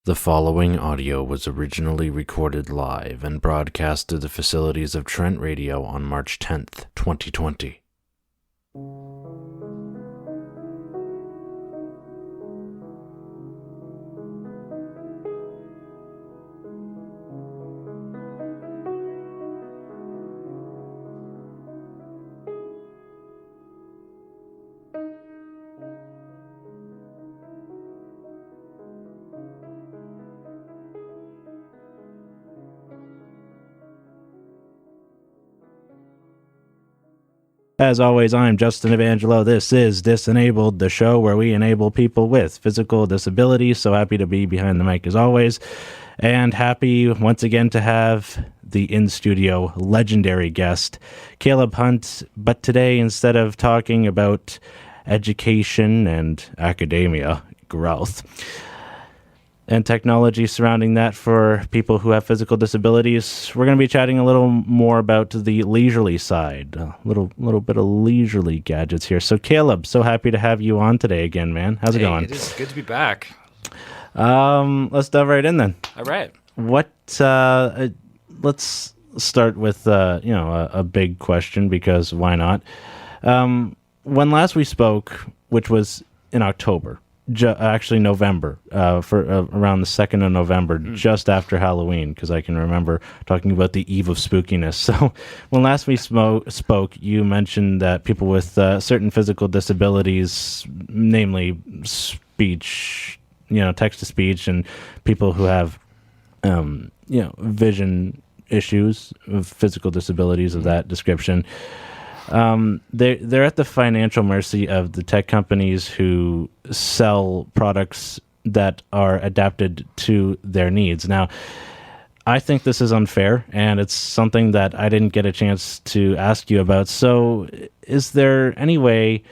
The following audio was originally recorded live and broadcast to the facilities of Trent Radio on March 10th, 2020. As always, I'm Justin Evangelo. This is Disenabled, the show where we enable people with physical disabilities. So happy to be behind the mic as always. And happy once again to have the in-studio legendary guest, Caleb Hunt. But today, instead of talking about education and academia growth and technology surrounding that for people who have physical disabilities, we're going to be chatting a little more about the leisurely side, a little bit of leisurely gadgets here. So Caleb, so happy to have you on today again, man. How's it going? It is good to be back. Let's dive right in then. All right. Let's start with a big question, because why not? When last we spoke, which was in October, actually November, for around the 2nd of November, just after Halloween, because I can remember talking about the eve of spookiness. So when last we spoke, you mentioned that people with certain physical disabilities, namely speech, text-to-speech, and people who have, vision issues, physical disabilities of that description, they're at the financial mercy of the tech companies who sell products that are adapted to their needs. Now, I think this is unfair, and it's something that I didn't get a chance to ask you about. So is there any way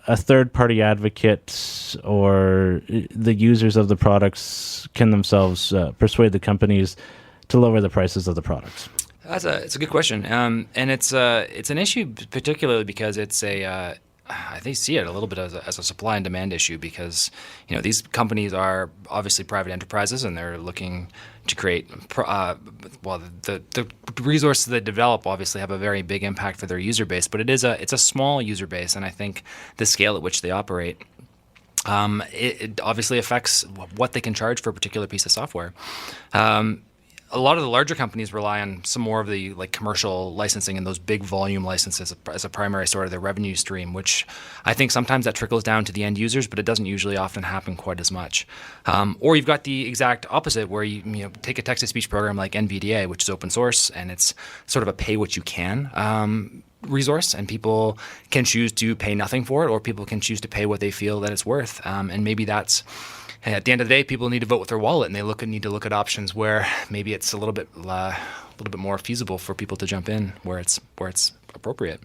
a third-party advocate or the users of the products can themselves persuade the companies to lower the prices of the products? It's a good question, and it's an issue particularly because I think see it a little bit as a supply and demand issue, because these companies are obviously private enterprises and they're looking to create the resources they develop obviously have a very big impact for their user base, but it's a small user base, and I think the scale at which they operate, it obviously affects what they can charge for a particular piece of software. A lot of the larger companies rely on some more of the commercial licensing and those big volume licenses as a primary sort of their revenue stream, which I think sometimes that trickles down to the end users, but it doesn't usually often happen quite as much. Or you've got the exact opposite, where you take a text-to-speech program like NVDA, which is open source, and it's sort of a pay-what-you-can resource, and people can choose to pay nothing for it, or people can choose to pay what they feel that it's worth. And maybe that's... At the end of the day, people need to vote with their wallet, and they need to look at options where maybe it's a little bit more feasible for people to jump in where it's appropriate.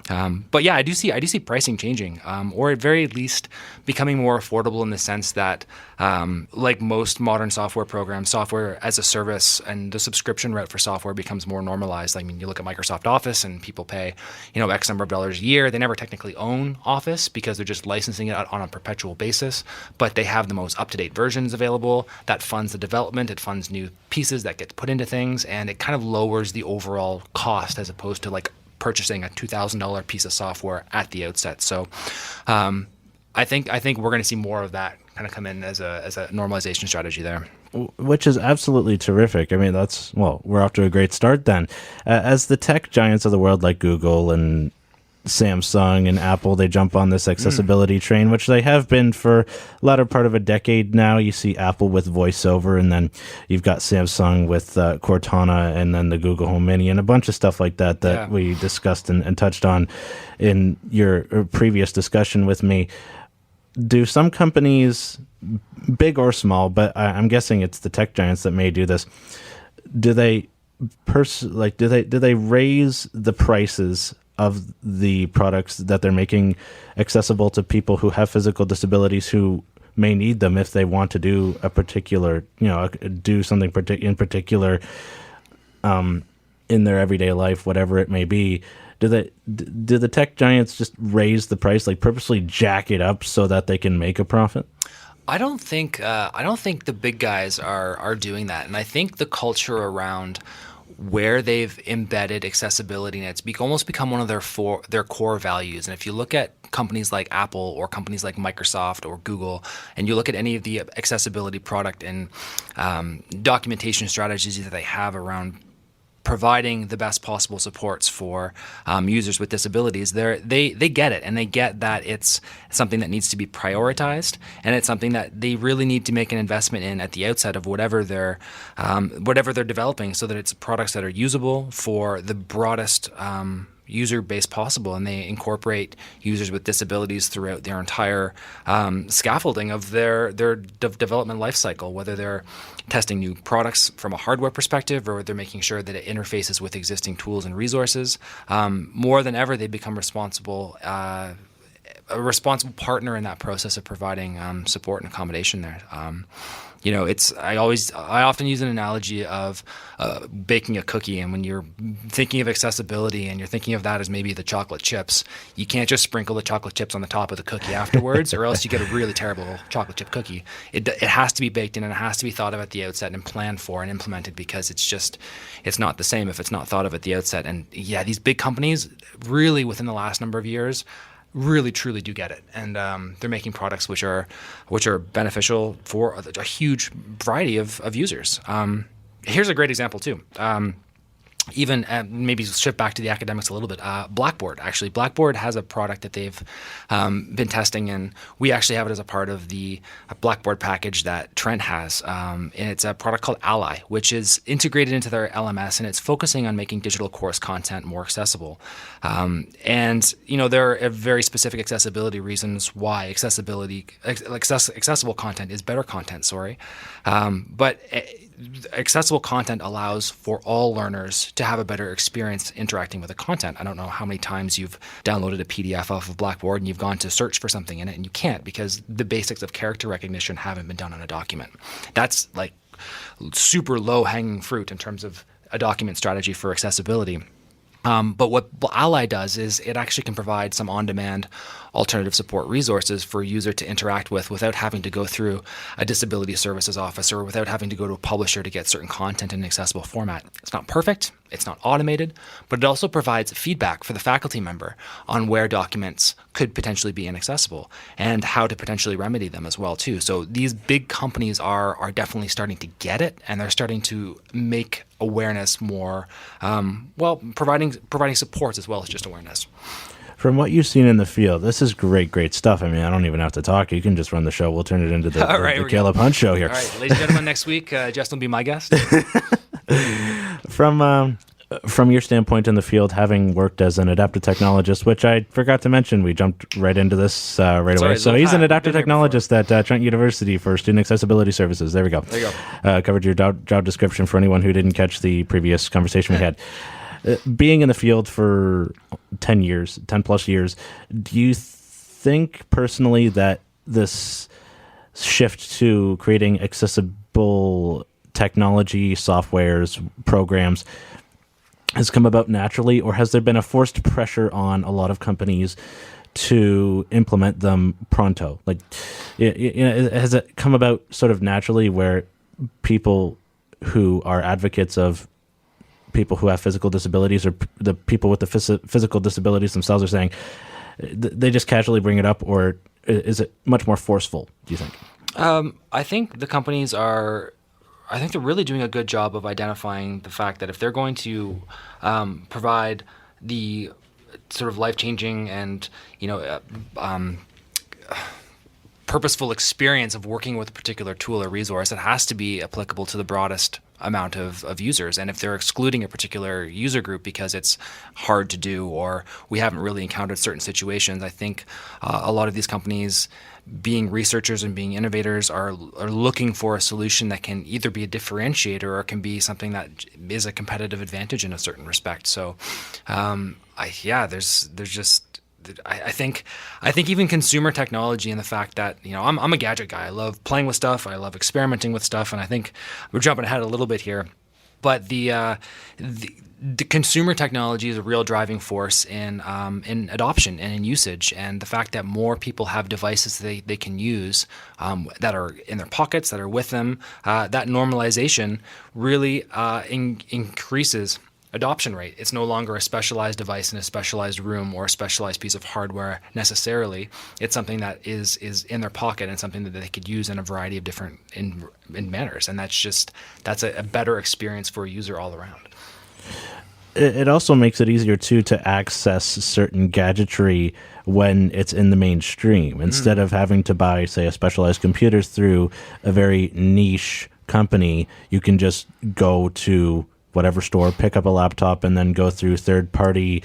But yeah, I do see pricing changing, or at very least becoming more affordable, in the sense that, like most modern software programs, software as a service and the subscription route for software becomes more normalized. I mean, you look at Microsoft Office, and people pay X number of dollars a year. They never technically own Office because they're just licensing it on a perpetual basis, but they have the most up-to-date versions available. That funds the development. It funds new pieces that get put into things, and it kind of lowers the overall cost as opposed to purchasing a $2,000 piece of software at the outset. So I think we're going to see more of that kind of come in as a normalization strategy there. Which is absolutely terrific. I mean, we're off to a great start then. As the tech giants of the world like Google and Samsung and Apple, they jump on this accessibility train, which they have been for a latter part of a decade now. You see Apple with VoiceOver, and then you've got Samsung with Cortana, and then the Google Home Mini, and a bunch of stuff like that we discussed and touched on in your previous discussion with me. Do some companies, big or small, but I'm guessing it's the tech giants that may do this, do they raise the prices of the products that they're making accessible to people who have physical disabilities who may need them if they want to do a particular, do something in particular in their everyday life, whatever it may be? Do the tech giants just raise the price, purposely jack it up so that they can make a profit? I don't think the big guys are doing that, and I think the culture around where they've embedded accessibility, and it's almost become one of their core values. And if you look at companies like Apple or companies like Microsoft or Google, and you look at any of the accessibility product and documentation strategies that they have around providing the best possible supports for users with disabilities, they get it, and they get that it's something that needs to be prioritized, and it's something that they really need to make an investment in at the outset of whatever they're developing, so that it's products that are usable for the broadest user base possible, and they incorporate users with disabilities throughout their entire scaffolding of their development life cycle, whether they're testing new products from a hardware perspective or they're making sure that it interfaces with existing tools and resources. More than ever, they become a responsible partner in that process of providing support and accommodation there. I often use an analogy of baking a cookie, and when you're thinking of accessibility and you're thinking of that as maybe the chocolate chips, you can't just sprinkle the chocolate chips on the top of the cookie afterwards, or else you get a really terrible chocolate chip cookie. It has to be baked in, and it has to be thought of at the outset and planned for and implemented, because it's not the same if it's not thought of at the outset. And yeah, these big companies really within the last number of years really truly do get it, and they're making products which are beneficial for a huge variety of users. Here's a great example too. Even maybe shift back to the academics a little bit. Blackboard has a product that they've been testing, and we actually have it as a part of the Blackboard package that Trent has. And it's a product called Ally, which is integrated into their LMS, and it's focusing on making digital course content more accessible. And there are very specific accessibility reasons why accessible content is better content. But accessible content allows for all learners to have a better experience interacting with the content. I don't know how many times you've downloaded a PDF off of Blackboard and you've gone to search for something in it and you can't, because the basics of character recognition haven't been done on a document. That's like super low-hanging fruit in terms of a document strategy for accessibility. But what Ally does is it actually can provide some on-demand alternative support resources for a user to interact with without having to go through a disability services office or without having to go to a publisher to get certain content in an accessible format. It's not perfect, it's not automated, but it also provides feedback for the faculty member on where documents could potentially be inaccessible and how to potentially remedy them as well too. So these big companies are definitely starting to get it, and they're starting to make awareness more, providing supports as well as just awareness. From what you've seen in the field, this is great stuff. I mean, I don't even have to talk. You can just run the show. We'll turn it into the Caleb Hunt show here. All right, ladies and gentlemen, next week, Justin will be my guest. From your standpoint in the field, having worked as an adaptive technologist, which I forgot to mention, we jumped right into this away. So he's an adaptive technologist at Trent University for student accessibility services. There we go. There you go. Covered your job description for anyone who didn't catch the previous conversation we had. Being in the field for 10 plus years, do you think personally that this shift to creating accessible technology, softwares, programs has come about naturally, or has there been a forced pressure on a lot of companies to implement them pronto? Like, has it come about sort of naturally where people who are advocates of people who have physical disabilities, or the people with the physical disabilities themselves, are saying they just casually bring it up, or is it much more forceful, do you think? I think the companies they're really doing a good job of identifying the fact that if they're going to provide the sort of life-changing and purposeful experience of working with a particular tool or resource, it has to be applicable to the broadest amount of users. And if they're excluding a particular user group because it's hard to do, or we haven't really encountered certain situations, I think a lot of these companies, being researchers and being innovators, are looking for a solution that can either be a differentiator or can be something that is a competitive advantage in a certain respect. So I think even consumer technology, and the fact that I'm a gadget guy. I love playing with stuff. I love experimenting with stuff, and I think we're jumping ahead a little bit here. But the consumer technology is a real driving force in adoption and in usage, and the fact that more people have devices they can use that are in their pockets, that are with them, that normalization really increases adoption rate. It's no longer a specialized device in a specialized room or a specialized piece of hardware necessarily. It's something that is in their pocket and something that they could use in a variety of different in manners, and that's a better experience for a user all around. It also makes it easier, too, to access certain gadgetry when it's in the mainstream. Instead of having to buy, say, a specialized computer through a very niche company, you can just go to whatever store, pick up a laptop, and then go through third-party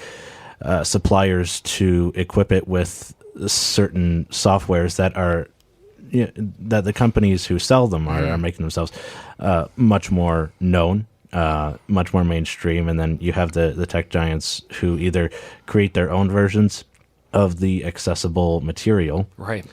suppliers to equip it with certain softwares that are that the companies who sell them are making themselves much more known. Much more mainstream, and then you have the tech giants who either create their own versions of the accessible material, right,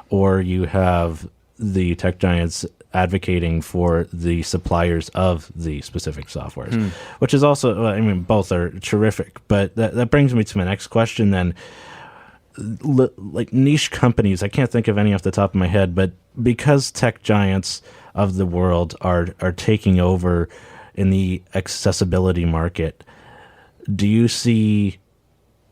or you have the tech giants advocating for the suppliers of the specific softwares, which is also, I mean, both are terrific. But that brings me to my next question then. Like niche companies, I can't think of any off the top of my head, but because tech giants of the world are taking over in the accessibility market, do you see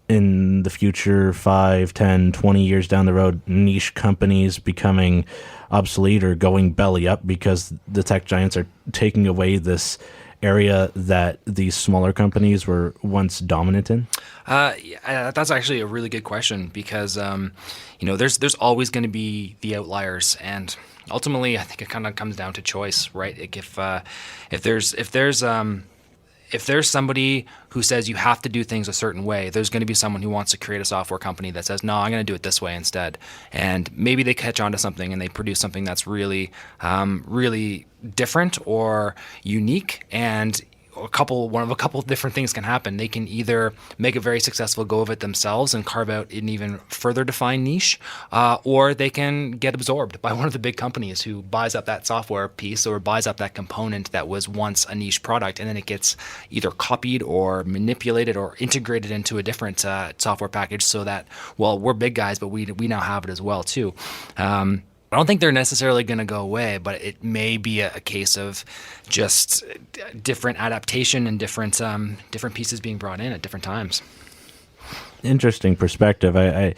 in the future, 5, 10, 20 years down the road, niche companies becoming obsolete or going belly up because the tech giants are taking away this area that these smaller companies were once dominant in? Yeah, that's actually a really good question because there's always going to be the outliers, and ultimately I think it kind of comes down to choice, right? Like if there's somebody who says you have to do things a certain way, there's going to be someone who wants to create a software company that says, no, I'm going to do it this way instead. And maybe they catch on to something and they produce something that's really, really different or unique, and a couple of different things can happen. They can either make a very successful go of it themselves and carve out an even further defined niche, or they can get absorbed by one of the big companies who buys up that software piece or buys up that component that was once a niche product, and then it gets either copied or manipulated or integrated into a different software package so that, well, we're big guys, but we now have it as well too. I don't think they're necessarily going to go away, but it may be a case of just different adaptation and different pieces being brought in at different times. Interesting perspective. Well, I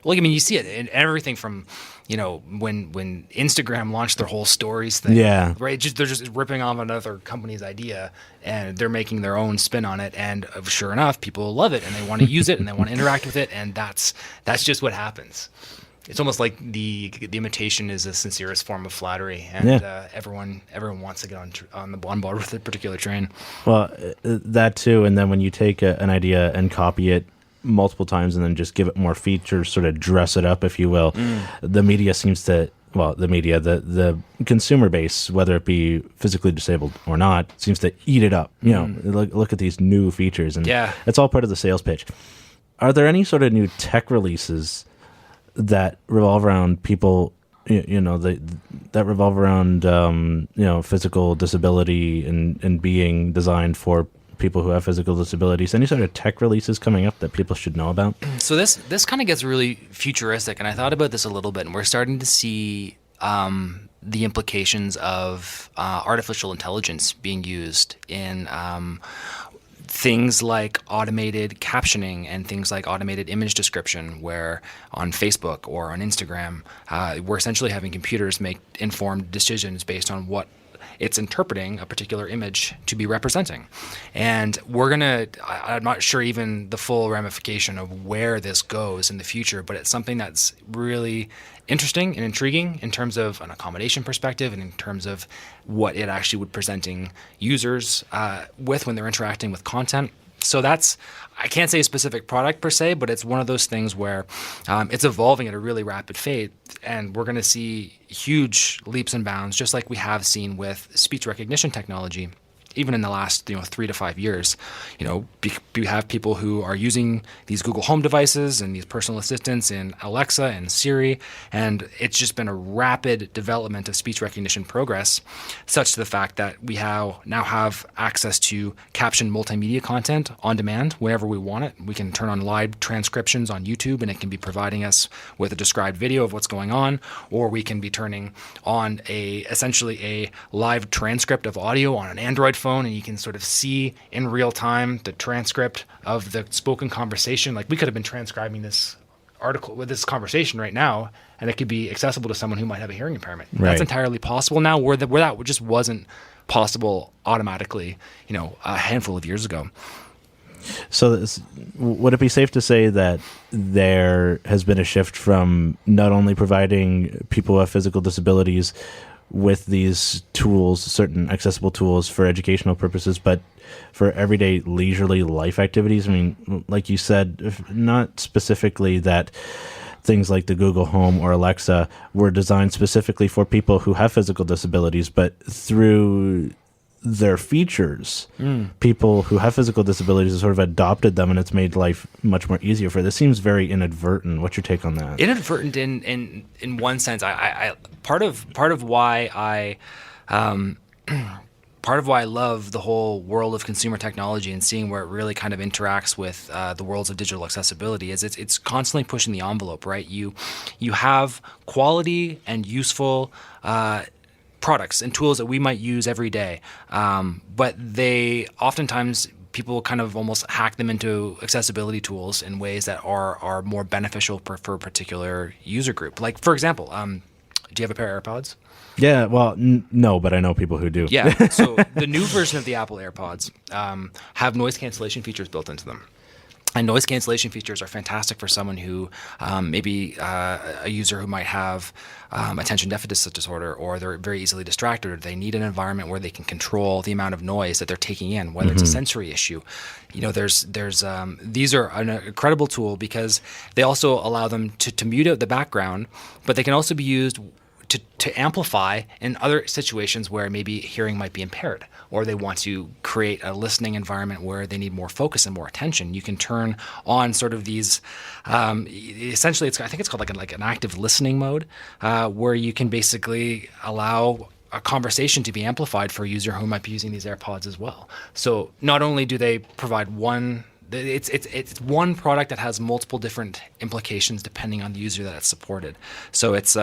mean, you see it in everything from, when Instagram launched their whole stories thing. Yeah. Right? They're just ripping off another company's idea and they're making their own spin on it. And sure enough, people love it and they want to use it and they want to interact with it. And that's just what happens. It's almost like the imitation is the sincerest form of flattery, and everyone wants to get on board with a particular train. Well, that too, and then when you take an idea and copy it multiple times and then just give it more features, sort of dress it up, if you will, the media seems to, the consumer base, whether it be physically disabled or not, seems to eat it up. Look at these new features, and it's all part of the sales pitch. Are there any sort of new tech releases that revolve around people, that revolve around, physical disability and being designed for people who have physical disabilities? Any sort of tech releases coming up that people should know about? So this kind of gets really futuristic, and I thought about this a little bit, and we're starting to see the implications of artificial intelligence being used in things like automated captioning and things like automated image description, where on Facebook or on Instagram, we're essentially having computers make informed decisions based on what it's interpreting a particular image to be representing. And I'm not sure even the full ramification of where this goes in the future, but it's something that's really interesting and intriguing in terms of an accommodation perspective and in terms of what it actually would presenting users with when they're interacting with content. So I can't say a specific product per se, but it's one of those things where it's evolving at a really rapid pace, and we're going to see huge leaps and bounds, just like we have seen with speech recognition technology. even in the last 3 to 5 years. We have people who are using these Google Home devices and these personal assistants in Alexa and Siri, and it's just been a rapid development of speech recognition progress, such to the fact that we now have access to captioned multimedia content on demand whenever we want it. We can turn on live transcriptions on YouTube, and it can be providing us with a described video of what's going on, or we can be turning on essentially a live transcript of audio on an Android phone, and you can sort of see in real time the transcript of the spoken conversation. Like, we could have been transcribing this article with this conversation right now, and it could be accessible to someone who might have a hearing impairment. Right. That's entirely possible now, where that just wasn't possible automatically, a handful of years ago. So would it be safe to say that there has been a shift from not only providing people who have physical disabilities with these tools, certain accessible tools for educational purposes, but for everyday leisurely life activities? I mean, like you said, not specifically that things like the Google Home or Alexa were designed specifically for people who have physical disabilities, but through their features, people who have physical disabilities have sort of adopted them, and it's made life much more easier for. This seems very inadvertent. What's your take on that? Inadvertent in one sense. I part of why I part of why I love the whole world of consumer technology and seeing where it really kind of interacts with the worlds of digital accessibility is it's constantly pushing the envelope, right? You have quality and useful products and tools that we might use every day, but they oftentimes people kind of almost hack them into accessibility tools in ways that are more beneficial for a particular user group. Like, for example, do you have a pair of AirPods? Yeah, well, no, but I know people who do. Yeah, so the new version of the Apple AirPods have noise cancellation features built into them. And noise cancellation features are fantastic for someone who maybe a user who might have attention deficit disorder, or they're very easily distracted, or they need an environment where they can control the amount of noise that they're taking in, whether it's a sensory issue. These are an incredible tool because they also allow them to mute out the background, but they can also be used to amplify in other situations where maybe hearing might be impaired, or they want to create a listening environment where they need more focus and more attention. You can turn on sort of these, essentially, I think it's called like an active listening mode, where you can basically allow a conversation to be amplified for a user who might be using these AirPods as well. So not only do they provide it's one product that has multiple different implications depending on the user that it's supported. So it's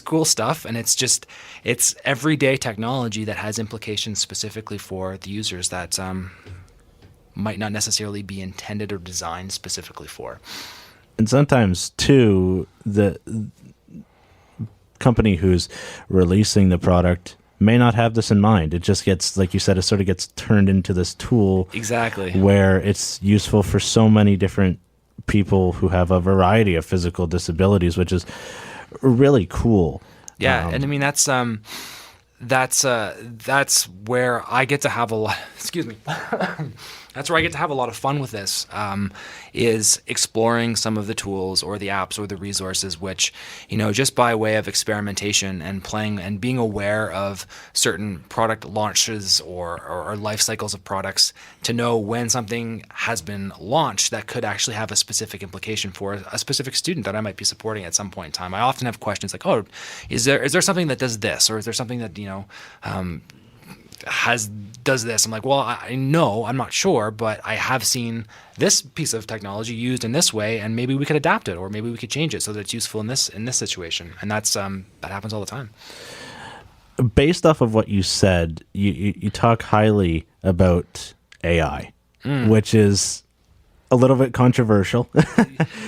cool stuff, and it's everyday technology that has implications specifically for the users that might not necessarily be intended or designed specifically for. And sometimes too, the company who's releasing the product may not have this in mind. It just gets, like you said, it sort of gets turned into this tool. Exactly. Where it's useful for so many different people who have a variety of physical disabilities, which is really cool. Yeah, and I mean that's where I get to have a lot. Excuse me. That's where I get to have a lot of fun with this, is exploring some of the tools or the apps or the resources which, just by way of experimentation and playing and being aware of certain product launches or life cycles of products, to know when something has been launched that could actually have a specific implication for a specific student that I might be supporting at some point in time. I often have questions like, oh, is there something that does this, or is there something that, does this? I'm like, well, I know, I'm not sure, but I have seen this piece of technology used in this way, and maybe we could adapt it, or maybe we could change it so that it's useful in this situation. And that's that happens all the time. Based off of what you said, you talk highly about AI, which is a little bit controversial.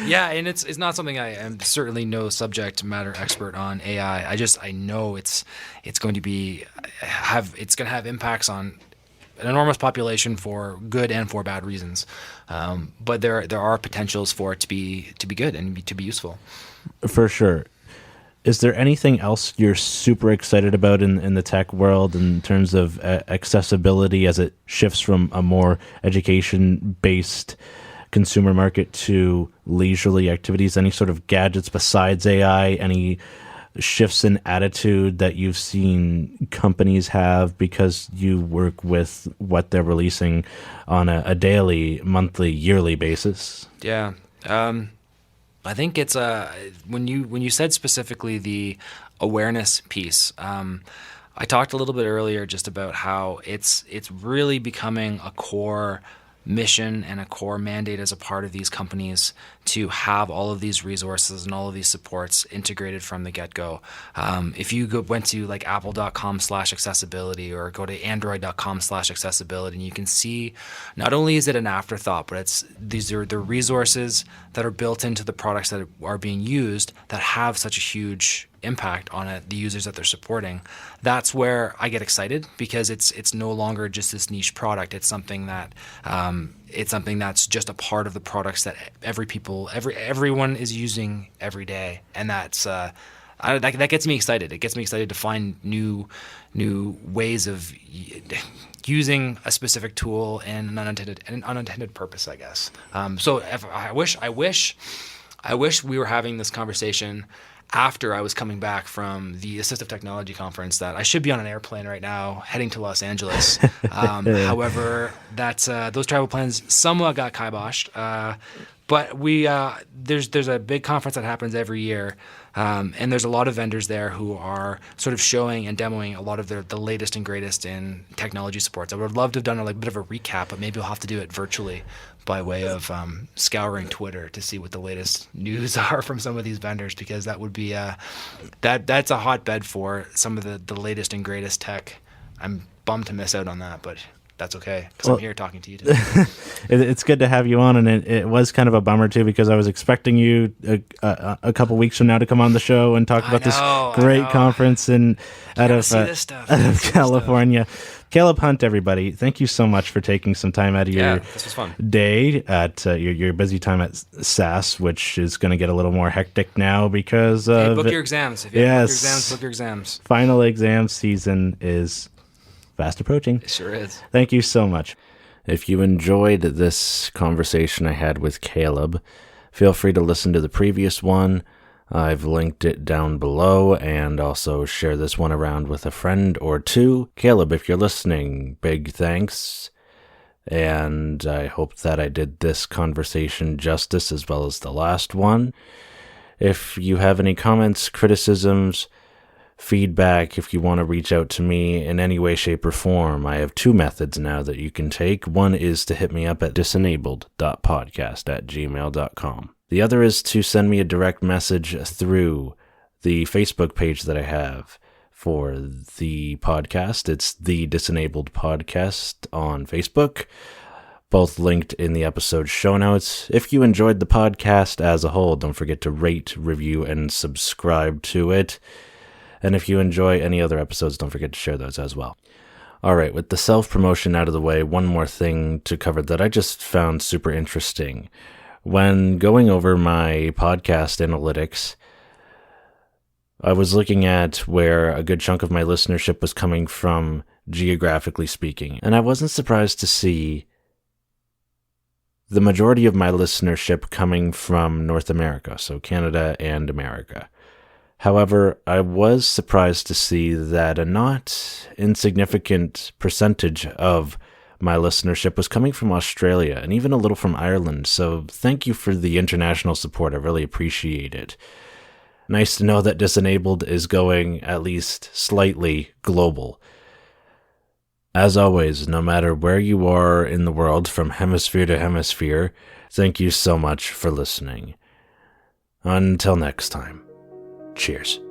Yeah, and it's not something I am certainly no subject matter expert on AI. I know it's going to have impacts on an enormous population for good and for bad reasons. But there are potentials for it to be good and to be useful. For sure. Is there anything else you're super excited about in the tech world in terms of accessibility as it shifts from a more education-based consumer market to leisurely activities? Any sort of gadgets besides AI? Any shifts in attitude that you've seen companies have because you work with what they're releasing on a daily, monthly, yearly basis? Yeah. I think it's when you said specifically the awareness piece. I talked a little bit earlier just about how it's really becoming a core mission and a core mandate as a part of these companies to have all of these resources and all of these supports integrated from the get-go. If you went to like apple.com/accessibility or go to android.com/accessibility, and you can see not only is it an afterthought, but these are the resources that are built into the products that are being used that have such a huge impact on the users that they're supporting. That's where I get excited, because it's no longer just this niche product. It's something that that's just a part of the products that everyone is using every day, and that gets me excited. It gets me excited to find new ways of using a specific tool in an unintended purpose, I guess. So I wish we were having this conversation after I was coming back from the Assistive Technology Conference. That I should be on an airplane right now heading to Los Angeles. However, those travel plans somewhat got kiboshed. But there's a big conference that happens every year, and there's a lot of vendors there who are sort of showing and demoing a lot of the latest and greatest in technology supports. I would love to have done a bit of a recap, but maybe we'll have to do it virtually by way of scouring Twitter to see what the latest news are from some of these vendors, because that would be that's a hotbed for some of the latest and greatest tech. I'm bummed to miss out on that, but that's okay, because I'm here talking to you today. It's good to have you on, and it was kind of a bummer too, because I was expecting you a couple weeks from now to come on the show and talk about this great conference out of California. Caleb Hunt, everybody, thank you so much for taking some time out of your this was fun. day at your busy time at SAS, which is going to get a little more hectic now because of book your exams. If you have book your exams, book your exams. Final exam season is fast approaching. It sure is. Thank you so much. If you enjoyed this conversation I had with Caleb, feel free to listen to the previous one. I've linked it down below, and also share this one around with a friend or two. Caleb, if you're listening, big thanks. And I hope that I did this conversation justice as well as the last one. If you have any comments, criticisms, feedback, if you want to reach out to me in any way, shape, or form, I have two methods now that you can take. One is to hit me up at disenabled.podcast@gmail.com. The other is to send me a direct message through the Facebook page that I have for the podcast. It's the Disabled Podcast on Facebook, both linked in the episode show notes. If you enjoyed the podcast as a whole, don't forget to rate, review, and subscribe to it. And if you enjoy any other episodes, don't forget to share those as well. All right, with the self-promotion out of the way, one more thing to cover that I just found super interesting. When going over my podcast analytics, I was looking at where a good chunk of my listenership was coming from, geographically speaking, and I wasn't surprised to see the majority of my listenership coming from North America, so Canada and America. However, I was surprised to see that a not insignificant percentage of my listenership was coming from Australia and even a little from Ireland. So thank you for the international support. I really appreciate it. Nice to know that Disabled is going at least slightly global. As always, no matter where you are in the world, from hemisphere to hemisphere, thank you so much for listening. Until next time, cheers.